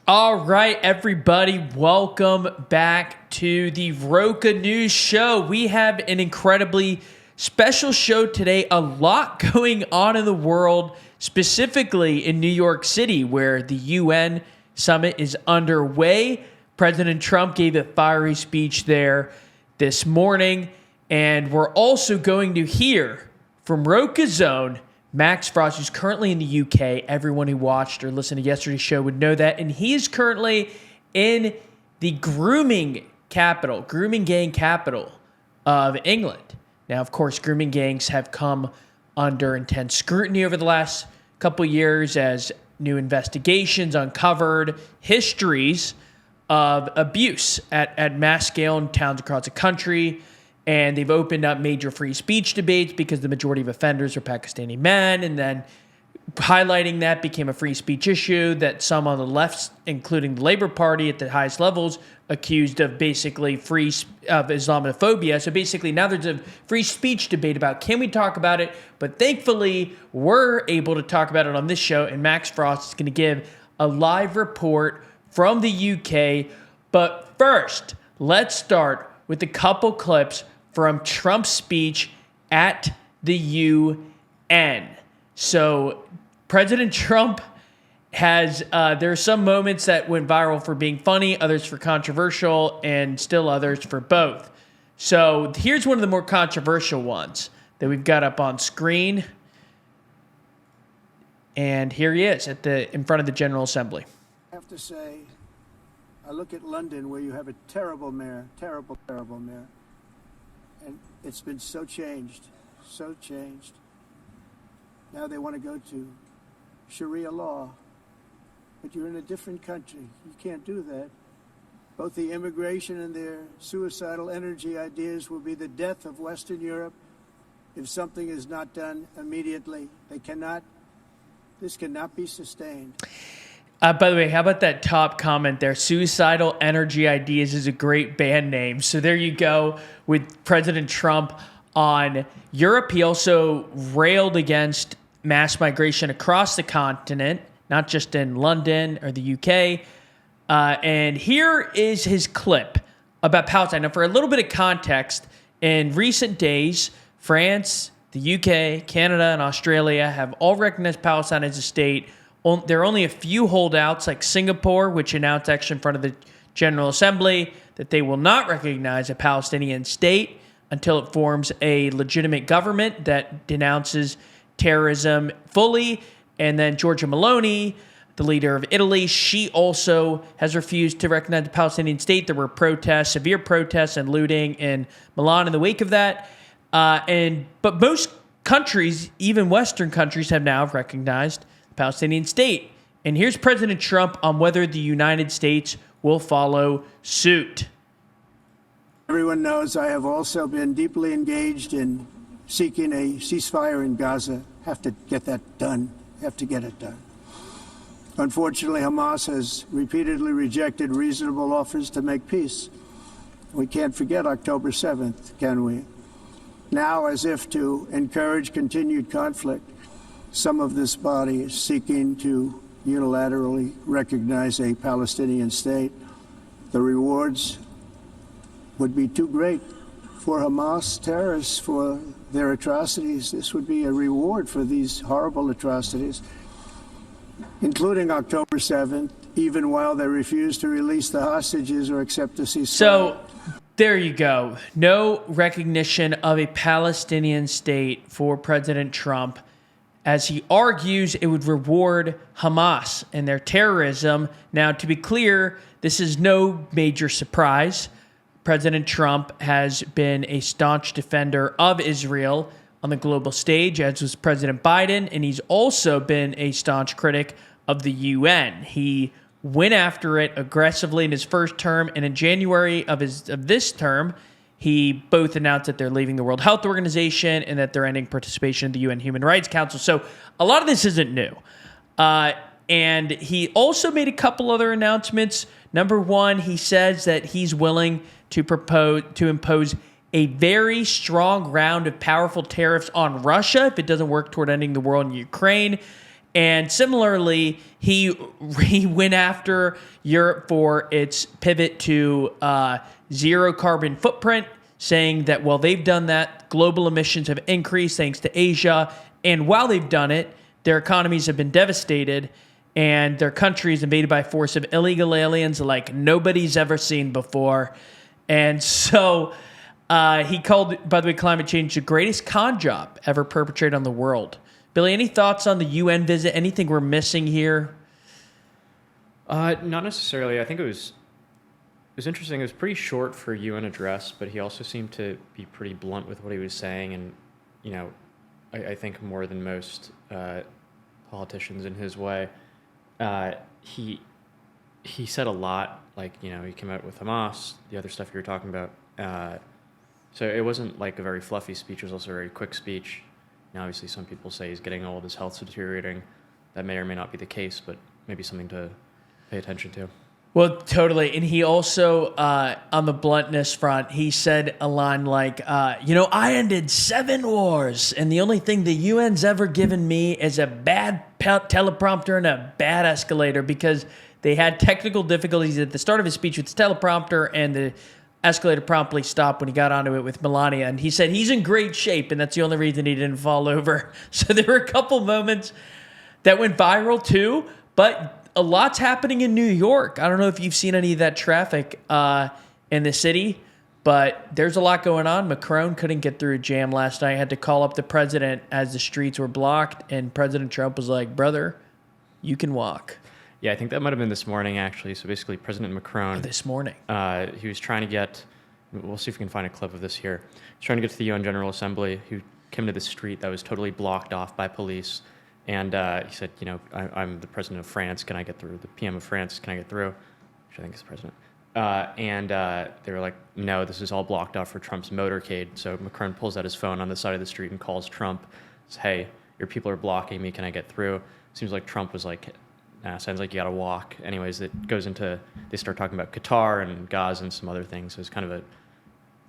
All right, everybody, welcome back to the RocaNews Show. We have an incredibly special show today. A lot going on in the world, specifically in New York City, where the UN summit is underway. President Trump gave a fiery speech there this morning, and we're also going to hear from Roca's own Max Frost, who's currently in the UK. Everyone who watched or listened to yesterday's show would know that. And he's currently in the grooming gang capital of England. Now, of course, grooming gangs have come under intense scrutiny over the last couple years as new investigations uncovered histories of abuse at mass scale in towns across the country. And they've opened up major free speech debates because the majority of offenders are Pakistani men. And then highlighting that became a free speech issue that some on the left, including the Labour Party at the highest levels, accused of basically of Islamophobia. So basically now there's a free speech debate about can we talk about it? But thankfully, we're able to talk about it on this show. And Max Frost is going to give a live report from the UK. But first, let's start with a couple clips from Trump's speech at the UN. So President Trump has, there are some moments that went viral for being funny, others for controversial, and still others for both. So here's one of the more controversial ones that we've got up on screen. And here he is in front of the General Assembly. I have to say, I look at London where you have a terrible mayor, terrible mayor. And it's been so changed. Now they want to go to Sharia law. But you're in a different country. You can't do that. Both the immigration and their suicidal energy ideas will be the death of Western Europe if something is not done immediately. This cannot be sustained. By the way, how about that top comment there? Suicidal Energy Ideas is a great band name. So there you go with President Trump on Europe. He also railed against mass migration across the continent, not just in London or the UK. And here is his clip about Palestine. Now, for a little bit of context, in recent days, France, the UK, Canada, and Australia have all recognized Palestine as a state. There are only a few holdouts, like Singapore, which announced actually in front of the General Assembly that they will not recognize a Palestinian state until it forms a legitimate government that denounces terrorism fully. And then Giorgia Meloni, the leader of Italy, she also has refused to recognize the Palestinian state. There were protests, severe protests and looting in Milan in the wake of that. But most countries, even Western countries, have now recognized Palestinian state. And here's President Trump on whether the United States will follow suit. Everyone knows I have also been deeply engaged in seeking a ceasefire in Gaza. Have to get that done. Have to get it done. Unfortunately, Hamas has repeatedly rejected reasonable offers to make peace. We can't forget October 7th, can we? Now, as if to encourage continued conflict, some of this body is seeking to unilaterally recognize a Palestinian state. The rewards would be too great for Hamas terrorists for their atrocities. This would be a reward for these horrible atrocities, including October 7th, even while they refuse to release the hostages or accept a ceasefire. So there you go. No recognition of a Palestinian state for President Trump, as he argues it would reward Hamas and their terrorism. Now, to be clear, this is no major surprise. President Trump has been a staunch defender of Israel on the global stage, as was President Biden, and he's also been a staunch critic of the UN. He went after it aggressively in his first term, and in January of this term, he both announced that they're leaving the World Health Organization and that they're ending participation in the UN Human Rights Council. So a lot of this isn't new. And he also made a couple other announcements. Number one, he says that he's willing to impose a very strong round of powerful tariffs on Russia if it doesn't work toward ending the war in Ukraine. And similarly, he went after Europe for its pivot to zero carbon footprint, saying that while they've done that, global emissions have increased thanks to Asia. And while they've done it, their economies have been devastated and their country is invaded by a force of illegal aliens like nobody's ever seen before. And so he called, by the way, climate change the greatest con job ever perpetrated on the world. Billy, any thoughts on the UN visit? Anything we're missing here? Not necessarily. I think it was interesting. It was pretty short for a UN address, but he also seemed to be pretty blunt with what he was saying. And, you know, I think more than most politicians in his way, he said a lot. Like, you know, he came out with Hamas, the other stuff you were talking about. So it wasn't like a very fluffy speech. It was also a very quick speech. Now, obviously, some people say he's getting old, his health's deteriorating. That may or may not be the case, but maybe something to pay attention to. Well, totally. And he also, on the bluntness front, he said a line like, I ended 7 wars, and the only thing the UN's ever given me is a bad teleprompter and a bad escalator, because they had technical difficulties at the start of his speech with the teleprompter, and the escalator promptly stopped when he got onto it with Melania. And he said he's in great shape, and that's the only reason he didn't fall over. So there were a couple moments that went viral too, but a lot's happening in New York. I don't know if you've seen any of that traffic in the city, but there's a lot going on. Macron couldn't get through a jam last night, had to call up the president as the streets were blocked, and President Trump was like, brother, you can walk. Yeah, I think that might have been this morning, actually. So basically, President Macron... This morning. He was trying to get... We'll see if we can find a clip of this here. He's trying to get to the UN General Assembly, who came to the street that was totally blocked off by police. And he said, I'm the president of France. Can I get through? The PM of France, can I get through? Which I think is the president. And they were like, no, this is all blocked off for Trump's motorcade. So Macron pulls out his phone on the side of the street and calls Trump. Says, hey, your people are blocking me. Can I get through? Seems like Trump was like... sounds like you gotta walk. Anyways, it goes into, they start talking about Qatar and Gaza and some other things. So it's kind of a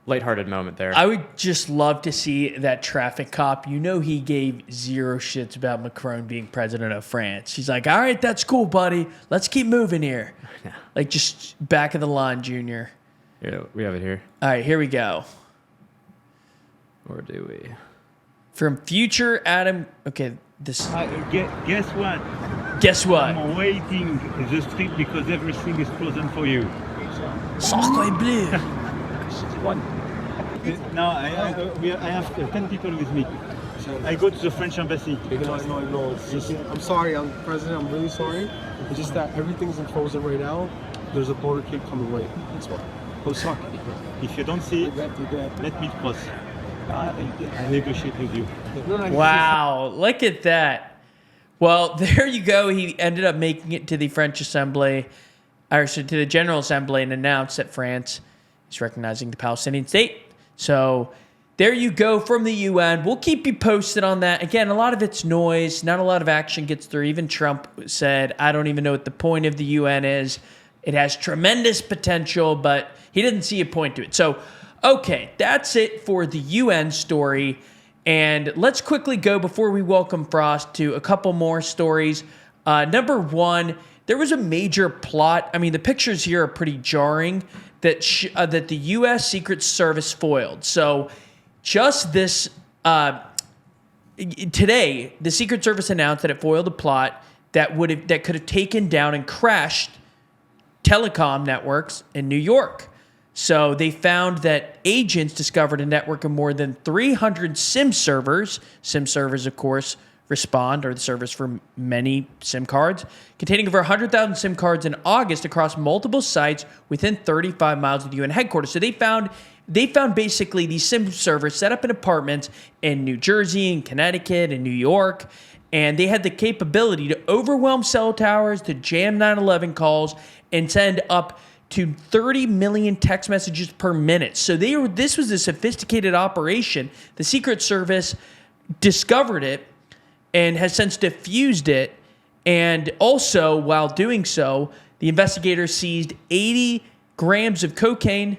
lighthearted moment there. I would just love to see that traffic cop. He gave zero shits about Macron being president of France. He's like, all right, that's cool, buddy. Let's keep moving here. Yeah. Like, just back of the line, Junior. Yeah, we have it here. All right, here we go. Or do we? From future Adam. Okay, this. Guess what? Guess what? I'm waiting in the street because everything is frozen for you. Sacre bleu. Now I have 10 people with me. I go to the French embassy. No. I'm sorry, President. I'm really sorry. It's just that everything's in frozen right now. There's a border gate coming right. That's why. Oh, sorry. If you don't see it, let me cross. I negotiate with you. Wow, look at that. Well, there you go. He ended up making it to the French Assembly, or to the General Assembly, and announced that France is recognizing the Palestinian state. So there you go from the UN. We'll keep you posted on that. Again, a lot of it's noise. Not a lot of action gets through. Even Trump said, I don't even know what the point of the UN is. It has tremendous potential, but he didn't see a point to it. So, okay, that's it for the UN story. And let's quickly go, before we welcome Frost, to a couple more stories. Number one, there was a major plot. I mean, the pictures here are pretty jarring that the U.S. Secret Service foiled. So just this today, the Secret Service announced that it foiled a plot that could have taken down and crashed telecom networks in New York. So they found that agents discovered a network of more than 300 SIM servers. SIM servers, of course, respond, or the service for many SIM cards, containing over 100,000 SIM cards in August across multiple sites within 35 miles of the UN headquarters. So they found basically these SIM servers set up in apartments in New Jersey, and Connecticut, and New York, and they had the capability to overwhelm cell towers, to jam 911 calls, and send up to 30 million text messages per minute. So this was a sophisticated operation. The Secret Service discovered it and has since diffused it. And also, while doing so, the investigators seized 80 grams of cocaine,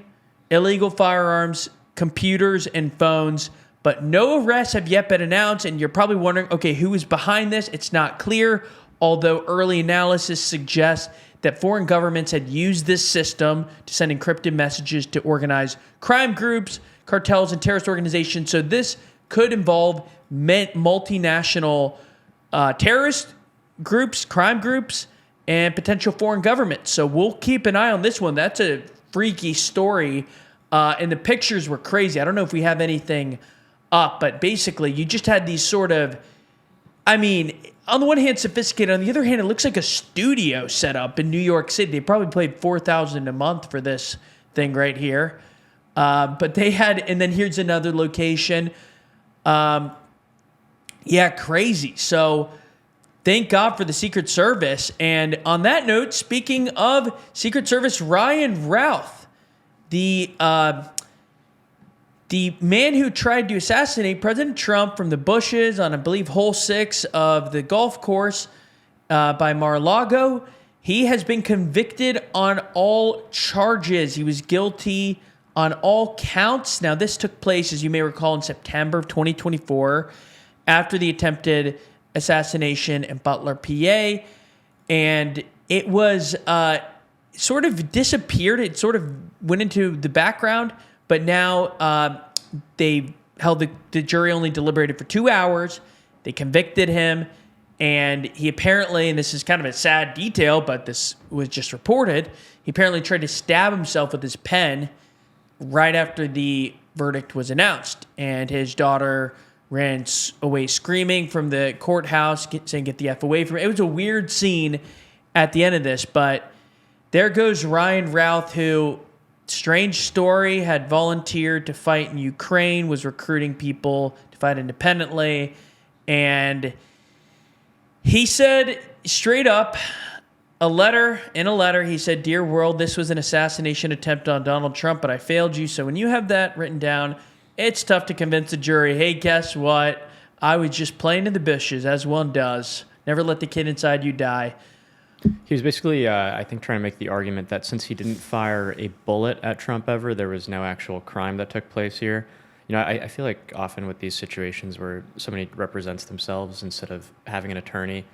illegal firearms, computers, and phones, but no arrests have yet been announced. And you're probably wondering, okay, who is behind this? It's not clear, although early analysis suggests that foreign governments had used this system to send encrypted messages to organize crime groups, cartels, and terrorist organizations. So this could involve multinational terrorist groups, crime groups, and potential foreign governments. So we'll keep an eye on this one. That's a freaky story. And the pictures were crazy. I don't know if we have anything up, but basically you just had these sort of, I mean, on the one hand, sophisticated. On the other hand, it looks like a studio set up in New York City. They probably paid $4,000 a month for this thing right here. But they had, and then here's another location. Yeah, crazy. So thank God for the Secret Service. And on that note, speaking of Secret Service, Ryan Routh, the man who tried to assassinate President Trump from the bushes on, I believe, hole 6 of the golf course by Mar-a-Lago, he has been convicted on all charges. He was guilty on all counts. Now, this took place, as you may recall, in September of 2024 after the attempted assassination in Butler, PA. And it was sort of disappeared. It sort of went into the background. But now they held the jury only deliberated for 2 hours. They convicted him. And he apparently, and this is kind of a sad detail, but this was just reported, he apparently tried to stab himself with his pen right after the verdict was announced. And his daughter ran away screaming from the courthouse, saying, "Get the F away from me." It was a weird scene at the end of this, but there goes Ryan Routh, who, strange story, had volunteered to fight in Ukraine, was recruiting people to fight independently, and he said straight up, in a letter, he said, "Dear world, this was an assassination attempt on Donald Trump, but I failed you." So when you have that written down, it's tough to convince the jury, hey, guess what? I was just playing in the bushes, as one does. Never let the kid inside you die. He was basically, I think, trying to make the argument that since he didn't fire a bullet at Trump ever, there was no actual crime that took place here. You know, I feel like often with these situations where somebody represents themselves instead of having an attorney,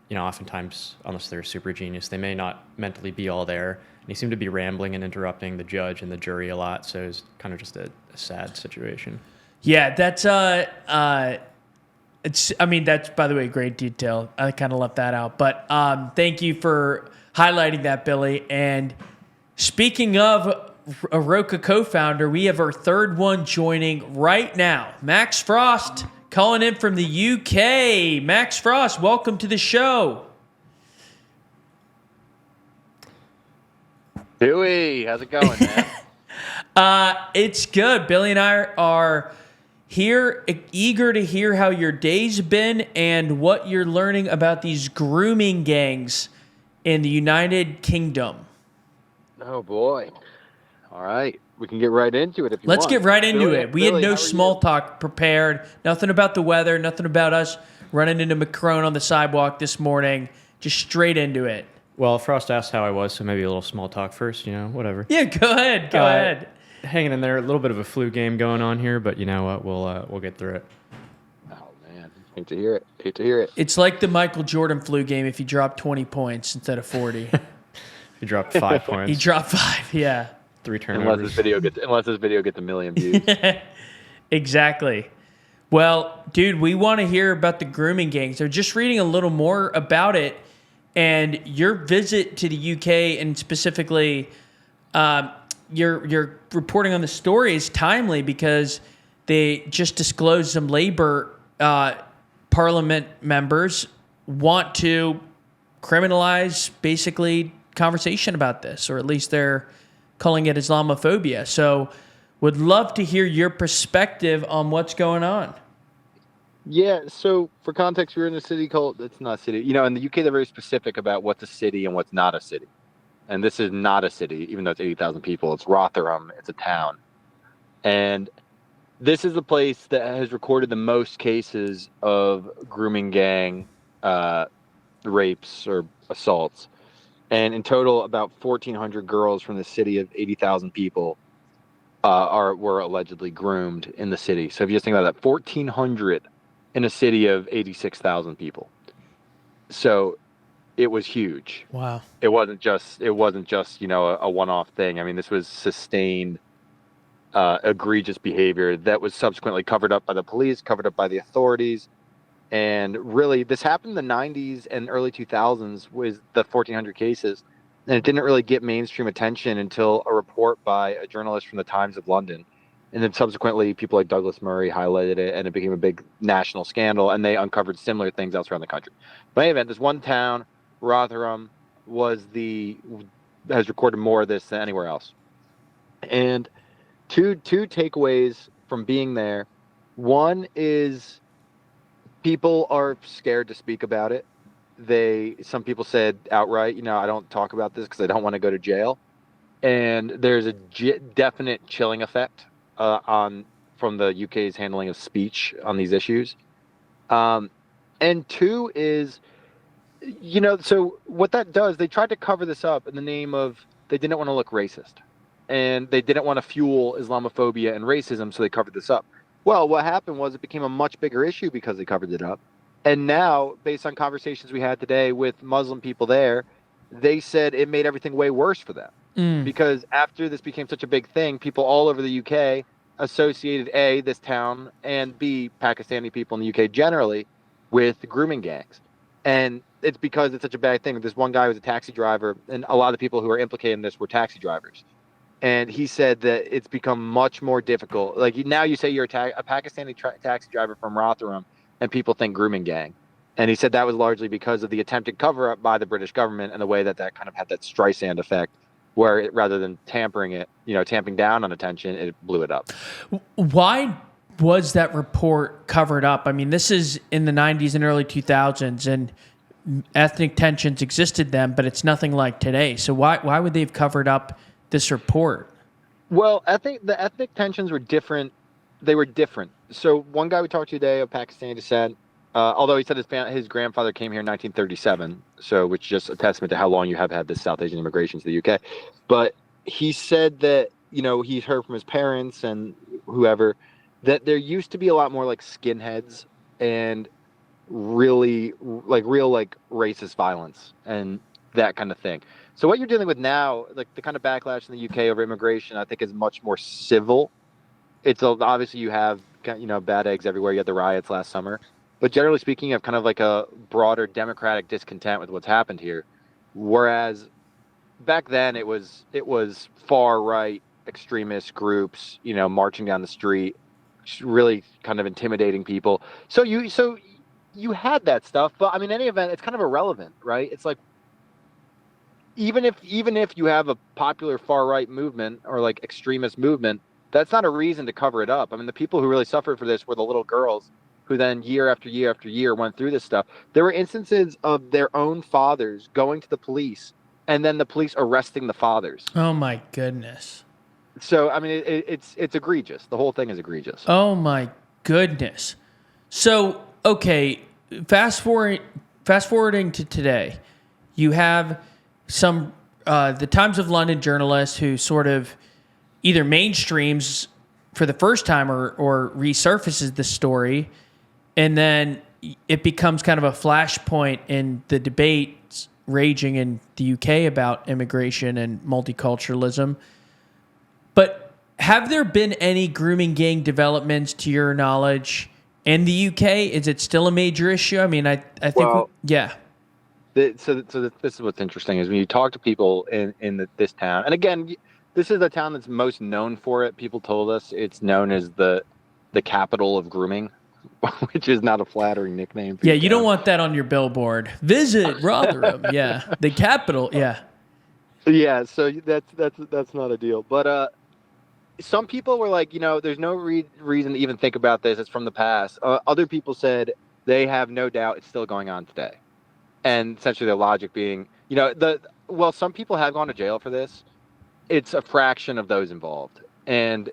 you know, oftentimes, unless they're a super genius, they may not mentally be all there. And he seemed to be rambling and interrupting the judge and the jury a lot, so it was kind of just a sad situation. Yeah, that's that's, by the way, great detail. I kind of left that out. But thank you for highlighting that, Billy. And speaking of a Roca co-founder, we have our third one joining right now. Max Frost calling in from the UK. Max Frost, welcome to the show. Huey, how's it going, man? It's good. Billy and I are here, eager to hear how your day's been and what you're learning about these grooming gangs in the United Kingdom. Oh, boy. All right. We can get right into it if you Let's want. get right into it. We had no how are small you? talk prepared. Nothing about the weather. Nothing about us running into Macron on the sidewalk this morning. Just straight into it. Well, Frost asked how I was, so maybe a little small talk first, you know, whatever. Yeah, go ahead. Go ahead. Hanging in there, a little bit of a flu game going on here, but you know what? We'll get through it. Oh, man. Hate to hear it. It's like the Michael Jordan flu game if you drop 20 points instead of 40. He dropped 5 points. He dropped 5, yeah. 3 turnovers. Unless this video gets a million views. Exactly. Well, dude, we want to hear about the grooming gangs. They're just reading a little more about it, and your visit to the UK and specifically your reporting on the story is timely because they just disclosed some Labour Parliament members want to criminalize basically conversation about this, or at least they're calling it Islamophobia. So would love to hear your perspective on what's going on. Yeah, so for context, we're in a city called, it's not a city. You know, in the UK, they're very specific about what's a city and what's not a city. And this is not a city, even though it's 80,000 people. It's Rotherham. It's a town. And this is the place that has recorded the most cases of grooming gang rapes or assaults. And in total, about 1,400 girls from the city of 80,000 people were allegedly groomed in the city. So if you just think about that, 1,400 in a city of 86,000 people. So it was huge. Wow. It wasn't just a one-off thing. I mean, this was sustained egregious behavior that was subsequently covered up by the police, covered up by the authorities. And really, this happened in the 90s and early 2000s with the 1,400 cases. And it didn't really get mainstream attention until a report by a journalist from the Times of London. And then subsequently, people like Douglas Murray highlighted it, and it became a big national scandal, and they uncovered similar things elsewhere in the country. But in any event, this one town, Rotherham, has recorded more of this than anywhere else. And two takeaways from being there. One is people are scared to speak about it. Some people said outright, I don't talk about this because I don't want to go to jail. And there's a definite chilling effect from the UK's handling of speech on these issues. And two is, so what that does, they tried to cover this up in the name of they didn't want to look racist. And they didn't want to fuel Islamophobia and racism, so they covered this up. Well, what happened was it became a much bigger issue because they covered it up. And now, based on conversations we had today with Muslim people there, they said it made everything way worse for them. Because after this became such a big thing, people all over the UK associated A, this town, and B, Pakistani people in the UK generally, with grooming gangs. And it's because it's such a bad thing. This one guy was a taxi driver, and a lot of the people who are implicated in this were taxi drivers. And he said that it's become much more difficult. Like now you say you're a Pakistani taxi driver from Rotherham, and people think grooming gang. And he said that was largely because of the attempted cover-up by the British government and the way that kind of had that Streisand effect, where rather than tamping down on attention, it blew it up. Why was that report covered up? I mean, this is in the 90s and early 2000s, and ethnic tensions existed then, but it's nothing like today. So why would they have covered up this report? Well, I think the ethnic tensions were different. They were different. So one guy we talked to today of Pakistani descent, although he said his grandfather came here in 1937, so which is just a testament to how long you have had this South Asian immigration to the UK. But he said that, he's heard from his parents and whoever that there used to be a lot more like skinheads and really real racist violence and that kind of thing. So what you're dealing with now, like the kind of backlash in the UK over immigration, I think is much more civil. It's obviously you have bad eggs everywhere. You had the riots last summer, but generally speaking, you have kind of like a broader democratic discontent with what's happened here. Whereas back then it was far right extremist groups, marching down the street, really kind of intimidating people. So you had that stuff, but I mean, in any event, it's kind of irrelevant, right? It's like even if you have a popular far right movement or like extremist movement, that's not a reason to cover it up. I mean, the people who really suffered for this were the little girls who then year after year after year went through this stuff. There were instances of their own fathers going to the police and then the police arresting the fathers. Oh my goodness. So, I mean, it's egregious. The whole thing is egregious. Oh my goodness. So, okay, fast forwarding to today, you have some the Times of London journalist who sort of either mainstreams for the first time or resurfaces the story, and then it becomes kind of a flashpoint in the debates raging in the UK about immigration and multiculturalism. But have there been any grooming gang developments to your knowledge in the UK? Is it still a major issue? I mean, I think, yeah. So this is what's interesting is when you talk to people in this town, and again, this is the town that's most known for it. People told us it's known as the capital of grooming, which is not a flattering nickname. Yeah, you don't want that on your billboard. Visit Rotherham. Yeah, the capital. Yeah. Yeah, so that's not a deal. But some people were like, there's no reason to even think about this. It's from the past. Other people said they have no doubt it's still going on today. And essentially their logic being, some people have gone to jail for this. It's a fraction of those involved. And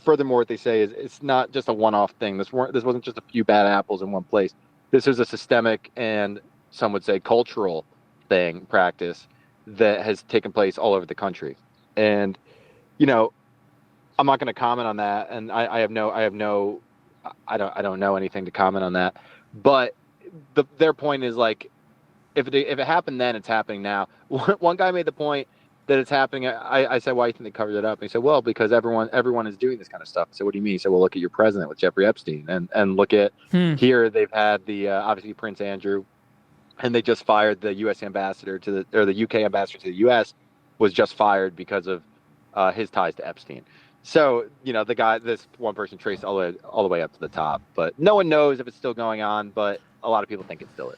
furthermore, what they say is it's not just a one-off thing. This wasn't just a few bad apples in one place. This is a systemic and some would say cultural practice that has taken place all over the country. And, I'm not going to comment on that, and I don't know anything to comment on that. But their point is like, if it happened then, it's happening now. One guy made the point that it's happening. I said, why do you think they covered it up? And he said, well, because everyone is doing this kind of stuff. I said, what do you mean? He said, well, look at your president with Jeffrey Epstein, and look at here they've had the obviously Prince Andrew, and they just fired the U.S. ambassador the U.K. ambassador to the U.S. was just fired because of his ties to Epstein. So, this one person traced all the way up to the top, but no one knows if it's still going on, but a lot of people think it still is.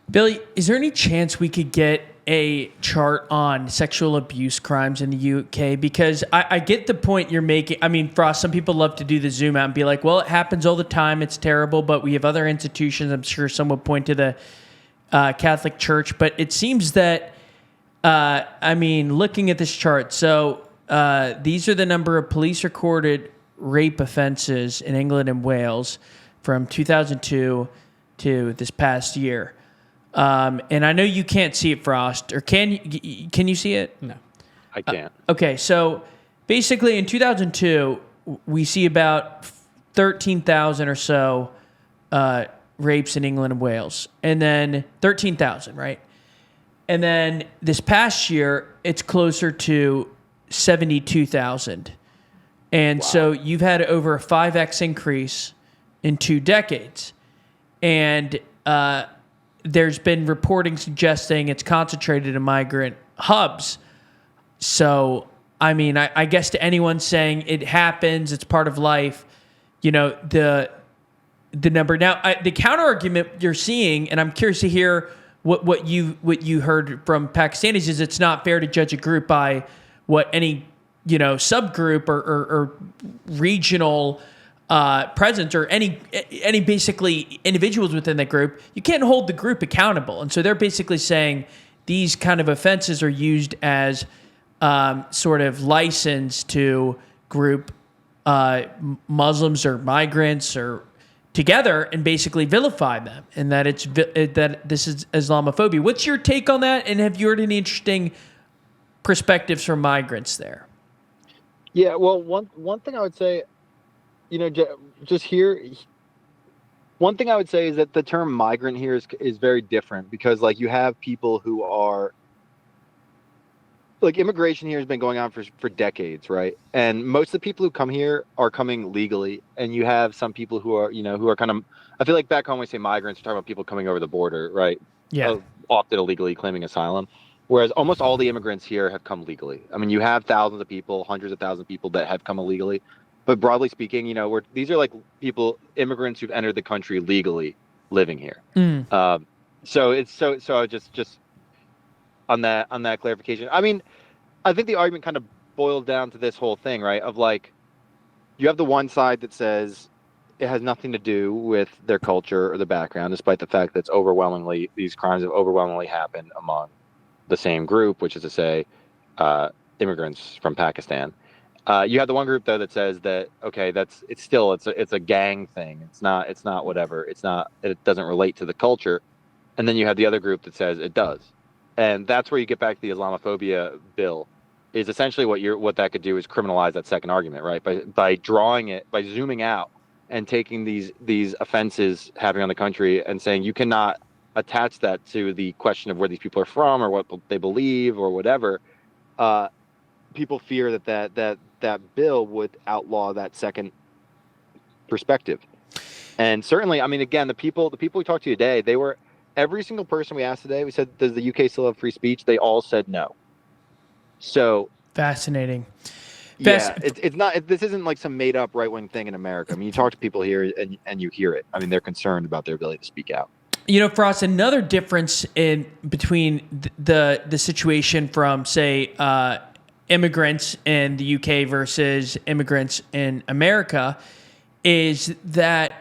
Billy, is there any chance we could get a chart on sexual abuse crimes in the UK? Because I get the point you're making. I mean, Frost, some people love to do the zoom out and be like, well, it happens all the time. It's terrible, but we have other institutions. I'm sure some would point to the Catholic Church, but it seems that, looking at this chart, so these are the number of police recorded rape offenses in England and Wales from 2002 to this past year. And I know you can't see it, Frost, or can you see it? No. I can't. Okay, so basically in 2002, we see about 13,000 or so rapes in England and Wales. And then 13,000, right? And then this past year, it's closer to 72,000. And so you've had over a 5x increase in 2 decades. And there's been reporting suggesting it's concentrated in migrant hubs. So, I guess to anyone saying it happens, it's part of life, the number. Now, the counter argument you're seeing, and I'm curious to hear what you heard from Pakistanis, is it's not fair to judge a group by what any subgroup or regional presence or any basically individuals within that group. You can't hold the group accountable, and so they're basically saying these kind of offenses are used as sort of license to group Muslims or migrants or together and basically vilify them, and that that this is Islamophobia. What's your take on that? And have you heard any interesting perspectives from migrants there? Yeah, well, one thing I would say, just here, one thing I would say is that the term migrant here is very different, because like you have people who are like, immigration here has been going on for decades, right? And most of the people who come here are coming legally, and you have some people who are kind of, I feel like back home we say migrants, we're talking about people coming over the border, right? Yeah. Often illegally claiming asylum. Whereas almost all the immigrants here have come legally. I mean, you have thousands of people, hundreds of thousands of people that have come illegally. But broadly speaking, these are like immigrants who've entered the country legally, living here. So it's so just on that clarification. I mean, I think the argument kind of boils down to this whole thing, right? Of like, you have the one side that says it has nothing to do with their culture or the background, despite the fact that these crimes have overwhelmingly happened among the same group, which is to say, immigrants from Pakistan. You have the one group though that says that, okay, it's a gang thing. It's not whatever. It doesn't relate to the culture. And then you have the other group that says it does. And that's where you get back to the Islamophobia bill, is essentially what that could do is criminalize that second argument, right? By drawing it, by zooming out and taking these offenses happening on the country and saying you cannot attach that to the question of where these people are from or what they believe or whatever. People fear that bill would outlaw that second perspective. And certainly, I mean, again, the people we talked to today, every single person we asked today, we said, does the UK still have free speech? They all said no. So fascinating. Yeah, it's not. This isn't like some made up right wing thing in America. I mean, you talk to people here and you hear it. I mean, they're concerned about their ability to speak out. Frost, another difference between the situation from, say, immigrants in the UK versus immigrants in America is that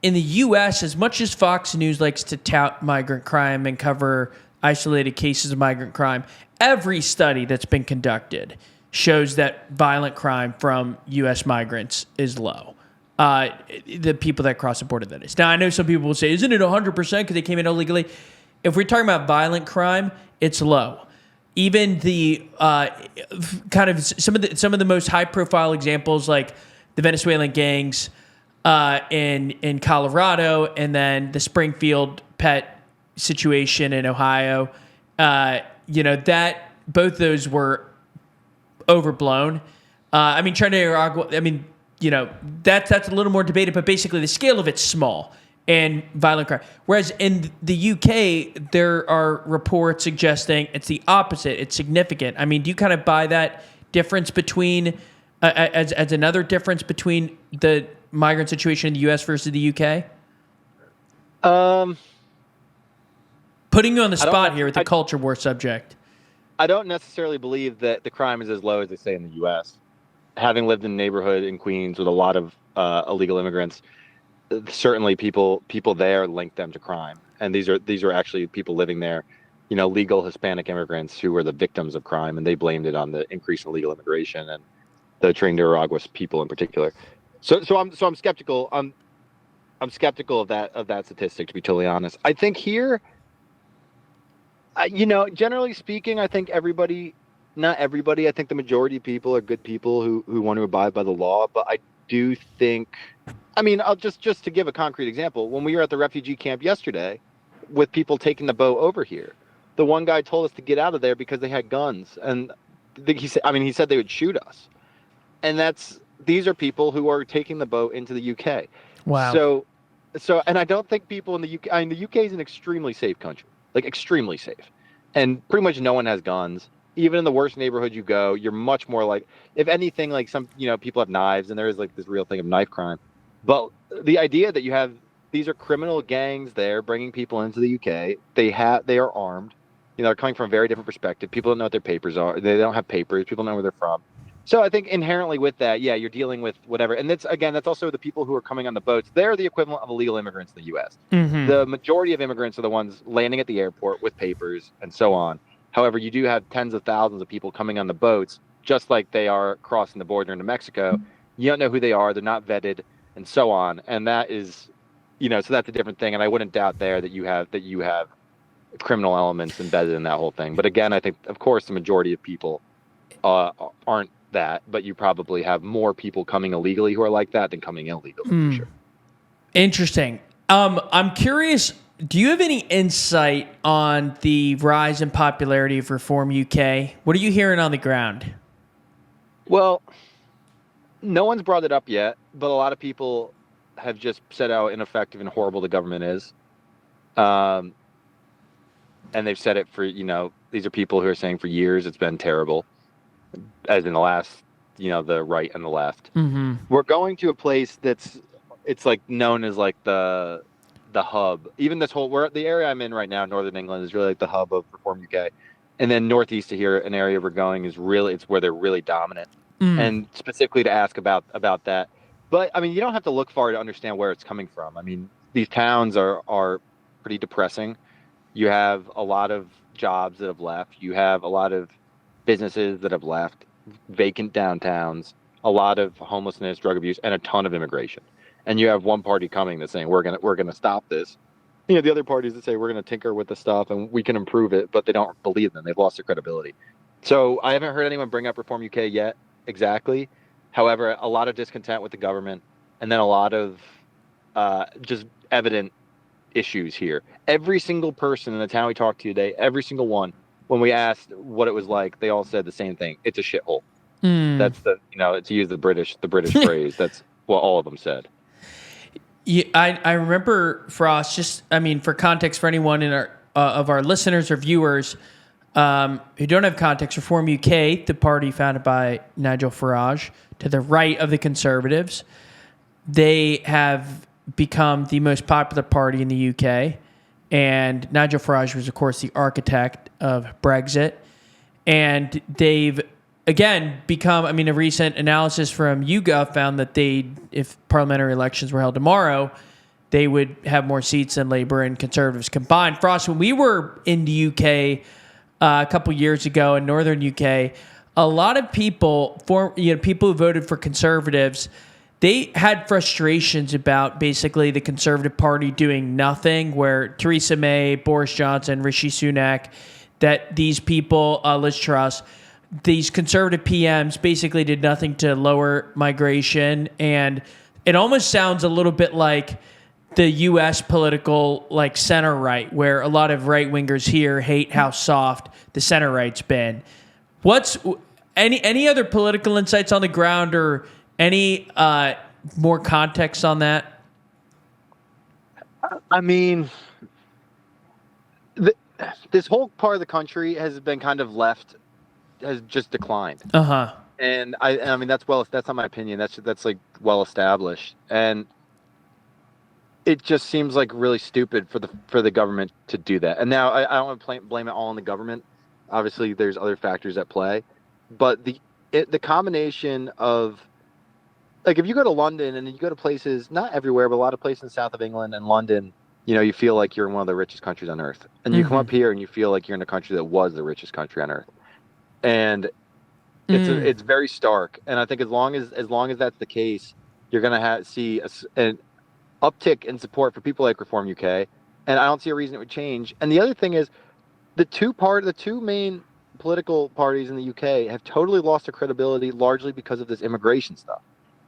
in the U.S., as much as Fox News likes to tout migrant crime and cover isolated cases of migrant crime, every study that's been conducted shows that violent crime from U.S. migrants is low. The people that cross the border, that is. Now, I know some people will say, isn't it 100% because they came in illegally? If we're talking about violent crime, it's low. even the kind of some of the most high profile examples, like the Venezuelan gangs in Colorado, and then the Springfield pet situation in Ohio. That both those were overblown. Trinidad, that's a little more debated, but basically the scale of it's small and violent crime. Whereas in the UK, there are reports suggesting it's the opposite. It's significant. I mean, do you kind of buy that difference between as another difference between the migrant situation in the US versus the UK? Putting you on the spot here with the culture war subject. I don't necessarily believe that the crime is as low as they say in the U.S. Having lived in a neighborhood in Queens with a lot of illegal immigrants, certainly people there link them to crime, and these are actually people living there, legal Hispanic immigrants who were the victims of crime, and they blamed it on the increase in illegal immigration and the Trinidad people in particular. So I'm skeptical. I'm skeptical of that statistic, to be totally honest. I think here. Generally speaking, I think not everybody, I think the majority of people are good people who want to abide by the law. But I do think, I'll just to give a concrete example, when we were at the refugee camp yesterday with people taking the boat over here, the one guy told us to get out of there because they had guns. And he said they would shoot us. And these are people who are taking the boat into the UK. Wow. So, and I don't think people in the UK, the UK is an extremely safe country. Like extremely safe, and pretty much no one has guns. Even in the worst neighborhood you go, you're much more like, if anything, like some people have knives, and there is like this real thing of knife crime. But the idea that these are criminal gangs there bringing people into the UK. They are armed. They're coming from a very different perspective. People don't know what their papers are. They don't have papers. People don't know where they're from. So I think inherently with that, yeah, you're dealing with whatever. And that's also the people who are coming on the boats. They're the equivalent of illegal immigrants in the U.S. Mm-hmm. The majority of immigrants are the ones landing at the airport with papers and so on. However, you do have tens of thousands of people coming on the boats, just like they are crossing the border into Mexico. You don't know who they are. They're not vetted and so on. And that is, so that's a different thing. And I wouldn't doubt there that you have criminal elements embedded in that whole thing. But again, I think, of course, the majority of people aren't that, but you probably have more people coming illegally who are like that than coming illegally. For sure. Interesting. I'm curious, do you have any insight on the rise in popularity of Reform UK? What are you hearing on the ground? Well, no one's brought it up yet, but a lot of people have just said how ineffective and horrible the government is. And they've said it for, these are people who are saying for years it's been terrible. As in the last, the right and the left. Mm-hmm. We're going to a place it's like known as like the hub. Even the area I'm in right now, Northern England, is really like the hub of Reform UK. And then northeast of here, an area we're going it's where they're really dominant. And specifically to ask about that. But you don't have to look far to understand where it's coming from. These towns are pretty depressing. You have a lot of jobs that have left. You have a lot of businesses that have left, vacant downtowns, a lot of homelessness, drug abuse, and a ton of immigration. And you have one party coming that's saying we're gonna stop this. The other parties that say we're gonna tinker with the stuff and we can improve it, but they don't believe them. They've lost their credibility. So I haven't heard anyone bring up Reform UK yet exactly. However, a lot of discontent with the government, and then a lot of just evident issues here. Every single person in the town we talked to today, every single one, when we asked what it was like, they all said the same thing. It's a shithole. That's to use the British phrase. That's what all of them said. Yeah, I remember, Frost, for context for anyone in of our listeners or viewers who don't have context, Reform UK, the party founded by Nigel Farage, to the right of the Conservatives, they have become the most popular party in the UK. And Nigel Farage was, of course, the architect of Brexit. And they've, again, become, a recent analysis from YouGov found that if parliamentary elections were held tomorrow, they would have more seats than Labour and Conservatives combined. Frost, when we were in the UK a couple years ago in northern UK, a lot of people, people who voted for Conservatives, they had frustrations about basically the Conservative Party doing nothing, where Theresa May, Boris Johnson, Rishi Sunak, that these people, Liz Truss, these conservative PMs basically did nothing to lower migration. And it almost sounds a little bit like the U.S. political like center right, where a lot of right wingers here hate how soft the center right's been. What's any other political insights on the ground, or any more context on that? I mean, this whole part of the country has been kind of has just declined. And I mean, that's not my opinion. That's like well established. And it just seems like really stupid for the government to do that. And now I don't want to blame it all on the government. Obviously, there's other factors at play, but the combination of, like, if you go to London and you go to places, not everywhere, but a lot of places in the south of England and London, you know, you feel like you're in one of the richest countries on earth. And you come up here and you feel like you're in a country that was the richest country on earth. And it's very stark. And I think as long as that's the case, you're going to see an uptick in support for people like Reform UK. And I don't see a reason it would change. And the other thing is, the two main political parties in the UK have totally lost their credibility, largely because of this immigration stuff.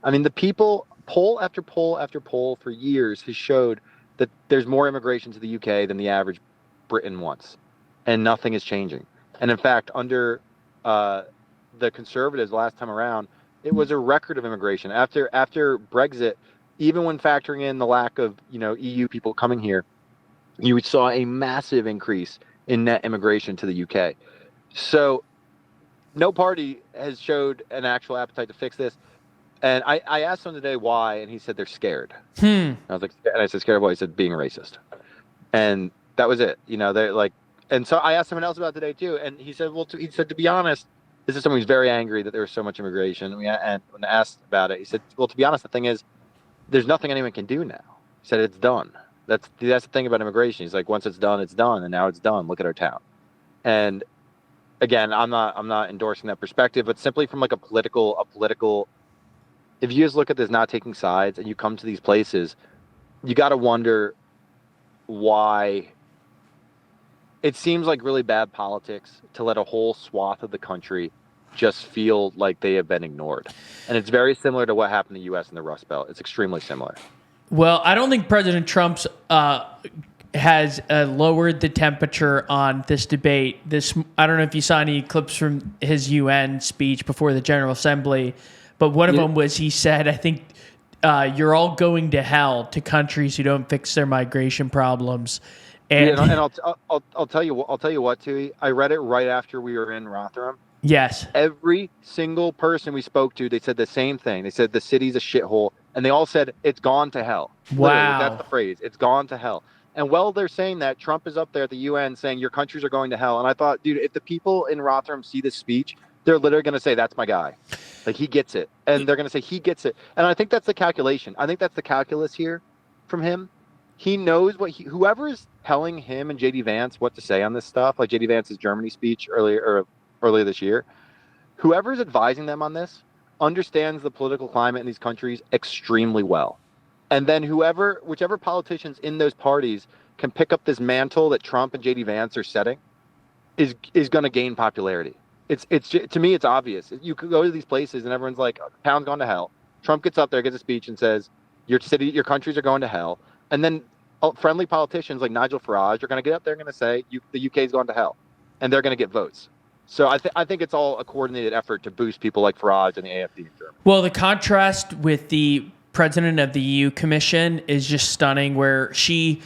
I mean, the people, poll after poll after poll for years has showed that there's more immigration to the UK than the average Briton wants, and nothing is changing. And in fact, under the Conservatives last time around, it was a record of immigration. After Brexit, even when factoring in the lack of EU people coming here, you saw a massive increase in net immigration to the UK. So no party has showed an actual appetite to fix this. And I asked him today why, and he said they're scared. I was like, and I said, scared of what? He said, being racist. And that was it. They're like, and so I asked someone else about it today too, and he said, to be honest, this is someone who's very angry that there was so much immigration. And when I asked about it, he said, well, to be honest, the thing is, there's nothing anyone can do now. He said, it's done. That's the thing about immigration. He's like, once it's done, and now it's done. Look at our town. And again, I'm not endorsing that perspective, but simply from like a political. If you just look at this, not taking sides, and you come to these places, you got to wonder why. It seems like really bad politics to let a whole swath of the country just feel like they have been ignored. And it's very similar to what happened in the U.S. in the Rust Belt. It's extremely similar. Well, I don't think President Trump's has lowered the temperature on this debate. I don't know if you saw any clips from his UN speech before the General Assembly, but one of them was, he said, I think you're all going to hell, to countries who don't fix their migration problems. And I'll tell you what, Tui. I read it right after we were in Rotherham. Yes. Every single person we spoke to, they said the same thing. They said the city's a shithole, and they all said it's gone to hell. Wow. Literally, that's the phrase. It's gone to hell. And while they're saying that, Trump is up there at the UN saying your countries are going to hell. And I thought, dude, if the people in Rotherham see this speech, they're literally going to say, that's my guy. Like, he gets it. And they're going to say, he gets it. And I think that's the calculation. I think that's the calculus here from him. He knows whoever is telling him and JD Vance what to say on this stuff, like JD Vance's Germany speech earlier this year, whoever is advising them on this understands the political climate in these countries extremely well. And then whichever politicians in those parties can pick up this mantle that Trump and JD Vance are setting is going to gain popularity. It's to me, it's obvious. You could go to these places and everyone's like, town's gone to hell. Trump gets up there, gives a speech and says, your countries are going to hell. And then friendly politicians like Nigel Farage are going to get up there and going to say, the UK's gone to hell. And they're going to get votes. So I think it's all a coordinated effort to boost people like Farage and the AfD in Germany. Well, the contrast with the president of the EU Commission is just stunning, where she,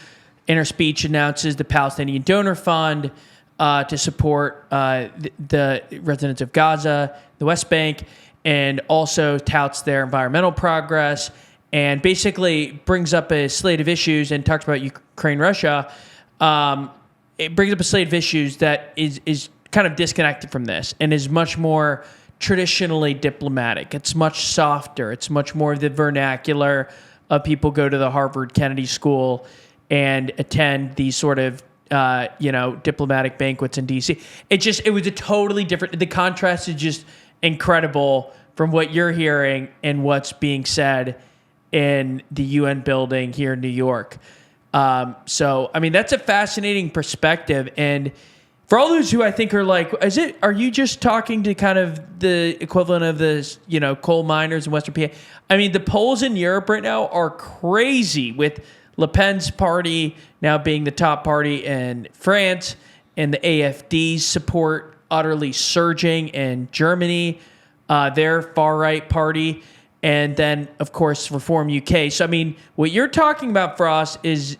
in her speech, announces the Palestinian Donor Fund to support the residents of Gaza, the West Bank, and also touts their environmental progress, and basically brings up a slate of issues and talks about Ukraine, Russia. It brings up a slate of issues that is kind of disconnected from this and is much more traditionally diplomatic. It's much softer. It's much more of the vernacular of people go to the Harvard Kennedy School and attend these sort of diplomatic banquets in DC. It was a totally different. The contrast is just incredible from what you're hearing and what's being said in the UN building here in New York. So, I mean, that's a fascinating perspective. And For all those who I think are like, are you just talking to kind of the equivalent of the, coal miners in Western PA? I mean, the polls in Europe right now are crazy, with Le Pen's party now being the top party in France, and the AFD's support utterly surging in Germany, their far-right party, and then, of course, Reform UK. So, I mean, what you're talking about for us is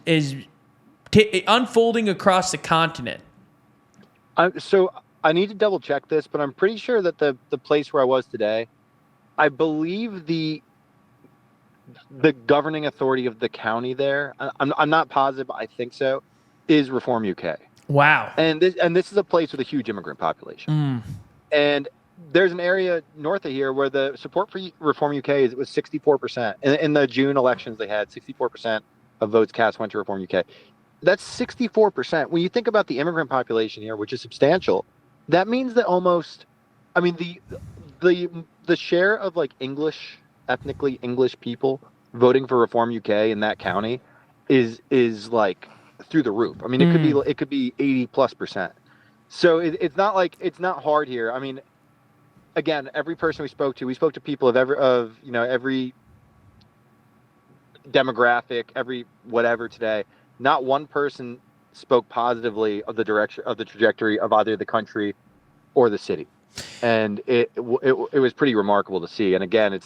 unfolding across the continent. So I need to double check this, but I'm pretty sure that the place where I was today, I believe the governing authority of the county there, I'm not positive, but I think so, is Reform UK. Wow. And this is a place with a huge immigrant population. And there's an area north of here where the support for Reform UK was 64%. In the June elections, they had 64% of votes cast went to Reform UK. That's 64%. When you think about the immigrant population here, which is substantial, that means that almost, I mean, the share of like ethnically English people voting for Reform UK in that county is like through the roof. I mean, it could be 80+%. So it's not hard here. I mean, again, every person we spoke to people of every demographic, every whatever today. Not one person spoke positively of the trajectory of either the country or the city, and it was pretty remarkable to see. And again, it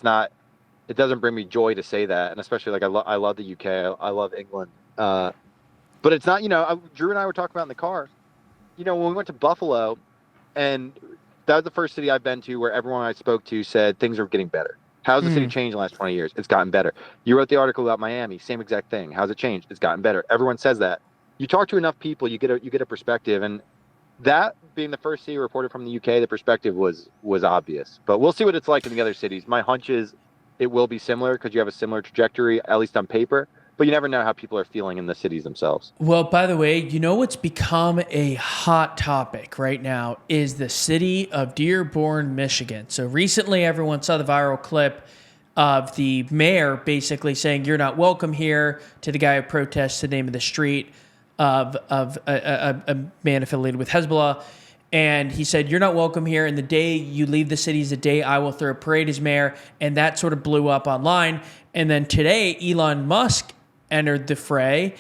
doesn't bring me joy to say that, and especially like I love the UK, I love England, but it's not. Drew and I were talking about in the car. When we went to Buffalo, and that was the first city I've been to where everyone I spoke to said things are getting better. How's the city changed in the last 20 years? It's gotten better. You wrote the article about Miami, same exact thing. How's it changed? It's gotten better. Everyone says that. You talk to enough people, you get a perspective, and that being the first city reported from the UK, the perspective was obvious. But we'll see what it's like in the other cities. My hunch is it will be similar because you have a similar trajectory, at least on paper. But you never know how people are feeling in the cities themselves. Well, by the way, what's become a hot topic right now is the city of Dearborn, Michigan. So recently, everyone saw the viral clip of the mayor basically saying, "You're not welcome here," to the guy who protests the name of the street of a man affiliated with Hezbollah. And he said, "You're not welcome here. And the day you leave the city is the day I will throw a parade as mayor." And that sort of blew up online. And then today, Elon Musk entered the fray,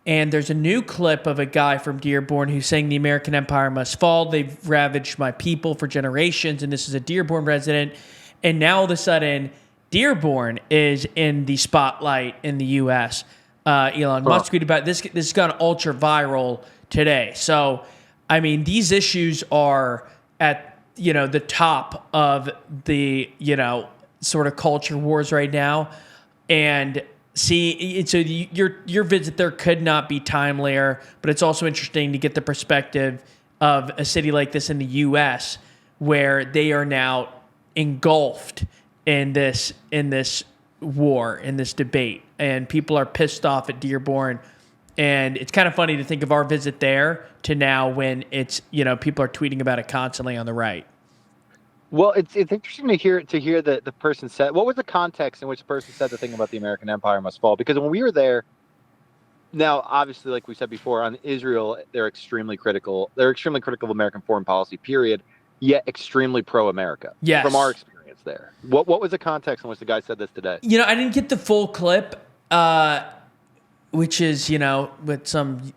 and there's a new clip of a guy from Dearborn who's saying the American empire must fall. They've ravaged my people for generations, and this is a Dearborn resident. And now all of a sudden, Dearborn is in the spotlight in the U.S. Elon Musk tweeted about this. This has gone ultra viral today. So, I mean, these issues are at the top of the sort of culture wars right now, and so your visit there could not be timelier, but it's also interesting to get the perspective of a city like this in the U.S. where they are now engulfed in this war, in this debate, and people are pissed off at Dearborn. And it's kind of funny to think of our visit there to now when it's people are tweeting about it constantly on the right. Well, it's interesting to hear the person said. What was the context in which the person said the thing about the American empire must fall? Because when we were there, now obviously, like we said before, on Israel, they're extremely critical. They're extremely critical of American foreign policy, period. Yet extremely pro-America. Yes. From our experience there. What was the context in which the guy said this today? I didn't get the full clip, which is what some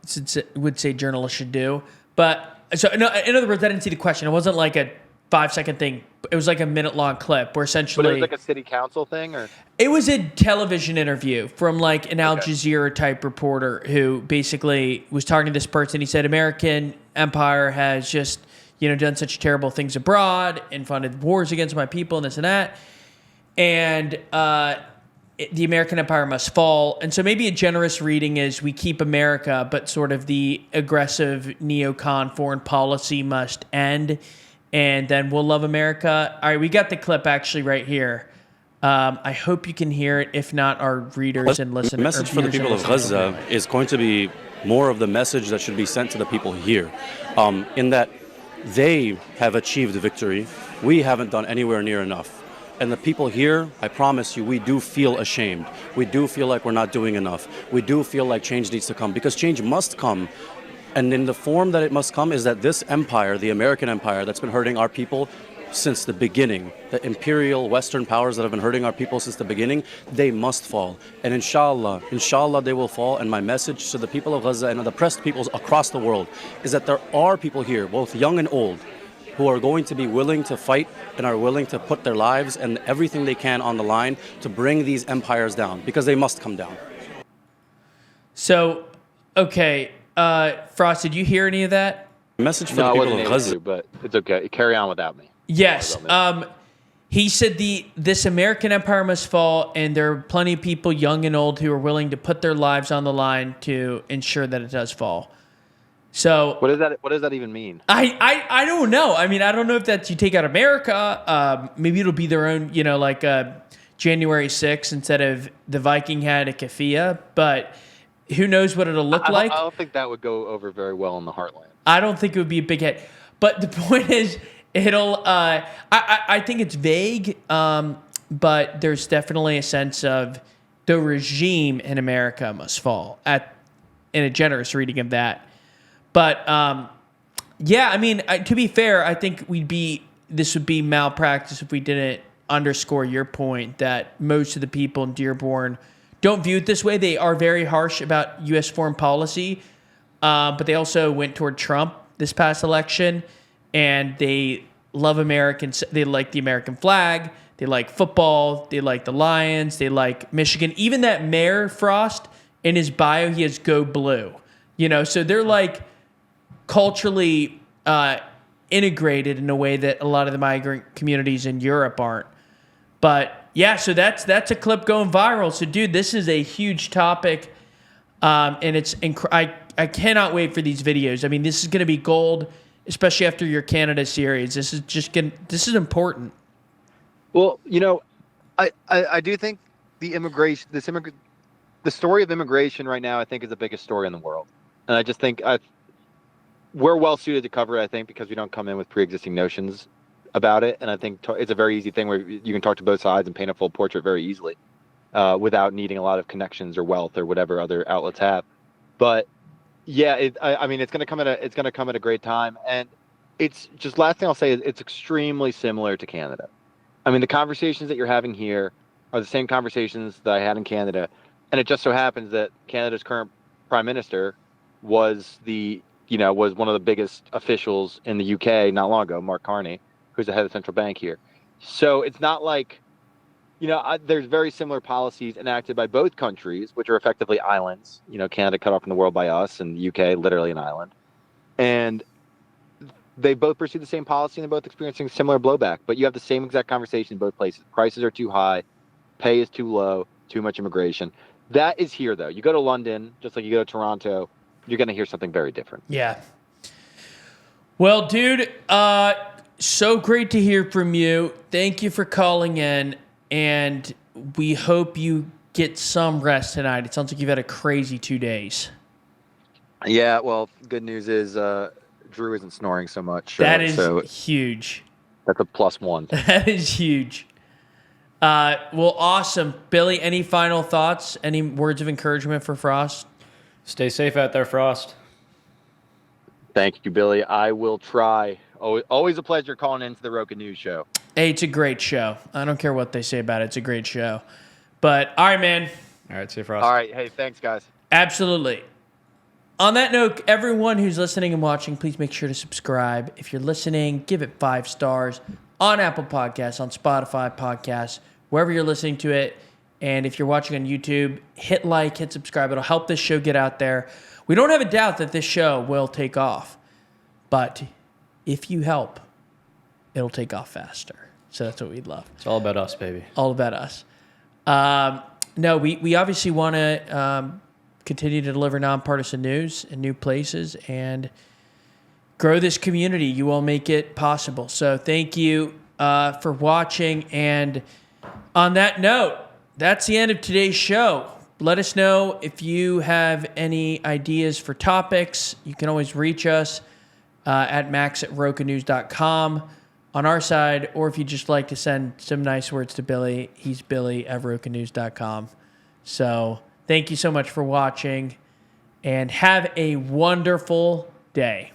would say journalists should do. But so no, in other words, I didn't see the question. It wasn't like a 5-second thing. It was like a minute-long clip where essentially... But it was like a city council thing? Or it was a television interview from like an Al Jazeera-type reporter who basically was talking to this person. He said, American empire has just, done such terrible things abroad and funded wars against my people and this and that. And the American empire must fall. And so maybe a generous reading is we keep America, but sort of the aggressive neocon foreign policy must end. And then we'll love America. All right, we got the clip actually right here. I hope you can hear it. If not, our readers and listeners. The message for the people of Gaza is going to be more of the message that should be sent to the people here, in that they have achieved victory. We haven't done anywhere near enough. And the people here, I promise you, we do feel ashamed. We do feel like we're not doing enough. We do feel like change needs to come, because change must come And in the form that it must come is that this empire, the American empire that's been hurting our people since the beginning, the imperial Western powers that have been hurting our people since the beginning, they must fall. And inshallah, they will fall. And my message to the people of Gaza and the oppressed peoples across the world is that there are people here, both young and old, who are going to be willing to fight and are willing to put their lives and everything they can on the line to bring these empires down, because they must come down. So, okay, Frost, did you hear any of that? Message for No, the I people wasn't of able Gaza. to, but it's okay. Carry on without me. Yes. He said this American empire must fall, and there are plenty of people, young and old, who are willing to put their lives on the line to ensure that it does fall. So What does that even mean? I don't know. I mean, I don't know if that's you take out America. Maybe it'll be their own, like January 6th instead of the Viking had a keffiyeh, but who knows what it'll look like. I don't think that would go over very well in the heartland. I don't think it would be a big hit. But the point is, it'll. I think it's vague, but there's definitely a sense of the regime in America must fall in a generous reading of that. But yeah, I mean, to be fair, I think this would be malpractice if we didn't underscore your point that most of the people in Dearborn don't view it this way. They are very harsh about U.S. foreign policy, but they also went toward Trump this past election, and they love Americans. They like the American flag. They like football. They like the Lions. They like Michigan. Even that mayor, Frost, in his bio, he has "Go Blue." So they're like culturally integrated in a way that a lot of the migrant communities in Europe aren't. But yeah, so that's a clip going viral. So dude, this is a huge topic, and it's I cannot wait for these videos. I mean, this is going to be gold, especially after your Canada series. This is important. Well, I do think the story of immigration right now, I think, is the biggest story in the world, and I just think we're well suited to cover it. I think because we don't come in with pre-existing notions about it, and I think it's a very easy thing where you can talk to both sides and paint a full portrait very easily, without needing a lot of connections or wealth or whatever other outlets have. But yeah, I mean, it's going to come at a great time, and it's just last thing I'll say is it's extremely similar to Canada. I mean, the conversations that you're having here are the same conversations that I had in Canada, and it just so happens that Canada's current prime minister was was one of the biggest officials in the UK not long ago, Mark Carney, who's the head of the central bank here. So it's not like, there's very similar policies enacted by both countries, which are effectively islands. Canada cut off from the world by us, and the UK literally an island. And they both pursue the same policy, and they're both experiencing similar blowback. But you have the same exact conversation in both places. Prices are too high, pay is too low, too much immigration. That is here, though. You go to London, just like you go to Toronto, you're going to hear something very different. Yeah. Well, dude, so great to hear from you. Thank you for calling in, and we hope you get some rest tonight. It sounds like you've had a crazy 2 days. Yeah, well, good news is Drew isn't snoring so much. That is huge. That's a +1. That is huge. Well, awesome. Billy, any final thoughts? Any words of encouragement for Frost? Stay safe out there, Frost. Thank you, Billy. I will try. Always a pleasure calling into the RocaNews Show. Hey, it's a great show. I don't care what they say about it. It's a great show. But, all right, man. All right, see you, Frost. All right. Hey, thanks, guys. Absolutely. On that note, everyone who's listening and watching, please make sure to subscribe. If you're listening, give it 5 stars on Apple Podcasts, on Spotify Podcasts, wherever you're listening to it. And if you're watching on YouTube, hit like, hit subscribe. It'll help this show get out there. We don't have a doubt that this show will take off. But if you help, it'll take off faster. So that's what we'd love. It's all about us, baby. All about us. No, we obviously want to continue to deliver nonpartisan news in new places and grow this community. You all make it possible. So thank you for watching. And on that note, that's the end of today's show. Let us know if you have any ideas for topics. You can always reach us at max@rocanews.com on our side, or if you just like to send some nice words to Billy, he's Billy@rocanews.com. So thank you so much for watching, and have a wonderful day.